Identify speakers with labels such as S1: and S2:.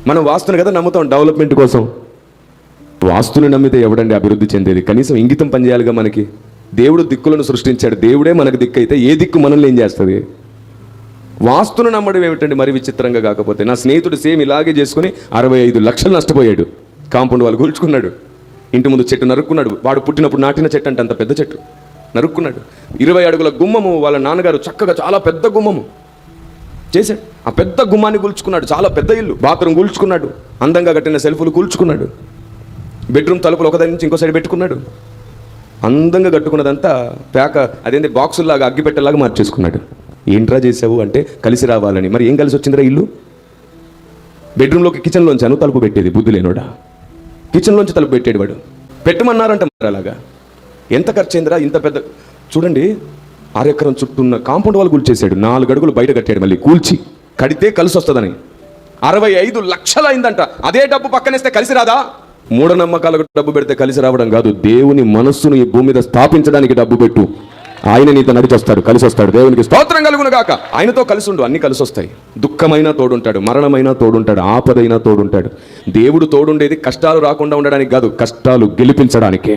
S1: మనం వాస్తుని కదా నమ్ముతాం డెవలప్మెంట్ కోసం. వాస్తుని నమ్మితే ఎవడండి అభివృద్ధి చెందేది? కనీసం ఇంగితం పనిచేయాలిగా మనకి. దేవుడు దిక్కులను సృష్టించాడు, దేవుడే మనకు దిక్కు అయితే ఏ దిక్కు మనల్ని ఏం చేస్తుంది? వాస్తును నమ్మడం ఏమిటండి మరి విచిత్రంగా? కాకపోతే నా స్నేహితుడు సేమ్ ఇలాగే చేసుకుని 65 లక్షలు నష్టపోయాడు. కాంపౌండ్ వాళ్ళు కూల్చుకున్నాడు, ఇంటి ముందు చెట్టు నరుక్కున్నాడు. వాడు పుట్టినప్పుడు నాటిన చెట్టు అంటే అంత పెద్ద చెట్టు నరుక్కున్నాడు. 20 అడుగుల గుమ్మము వాళ్ళ నాన్నగారు చక్కగా చాలా పెద్ద గుమ్మము చేశాడు. ఆ పెద్ద గుమ్మాన్ని కూల్చుకున్నాడు. చాలా పెద్ద ఇల్లు, బాత్రూమ్ కూల్చుకున్నాడు, అందంగా కట్టిన సెల్ఫ్లు కూల్చుకున్నాడు, బెడ్రూమ్ తలుపులు ఒక దగ్గర నుంచి ఇంకో సైడ్ పెట్టుకున్నాడు. అందంగా కట్టుకున్నదంతా ప్యాక అదేంటి బాక్సుల్లాగా అగ్గిపెట్టేలాగా మార్చేసుకున్నాడు. ఏంట్రా చేసావు అంటే కలిసి రావాలని. మరి ఏం కలిసి వచ్చిందిరా ఇల్లు? బెడ్రూమ్లోకి కిచెన్లోంచి అను తలుపు పెట్టేది బుద్ధి లేనోడా. కిచెన్లోంచి తలుపు పెట్టేడు వాడు. పెట్టమన్నారంట మరి అలాగా. ఎంత ఖర్చు అయిందిరా? ఇంత పెద్ద చూడండి, 6 ఎకరం చుట్టూ ఉన్న కాంపౌండ్ వాళ్ళు కూల్చేసాడు. 4 అడుగులు బయట కట్టాడు, మళ్ళీ కూల్చి కడితే కలిసి వస్తుందని. 65 లక్షలు అయిందంట. అదే డబ్బు పక్కనేస్తే కలిసి రాదా? మూఢనమ్మకాలకు డబ్బు పెడితే కలిసి రావడం కాదు, దేవుని మనస్సును ఈ భూమి మీద స్థాపించడానికి డబ్బు పెట్టు. ఆయన నీతో నడిచొస్తాడు, కలిసి వస్తాడు. దేవునికి స్తోత్రం కలుగును గాక. ఆయనతో కలిసి ఉండు, అన్ని కలిసి వస్తాయి. దుఃఖమైనా తోడుంటాడు, మరణమైనా తోడుంటాడు, ఆపదైనా తోడుంటాడు. దేవుడు తోడుండేది కష్టాలు రాకుండా ఉండడానికి కాదు, కష్టాలు గెలిపించడానికే.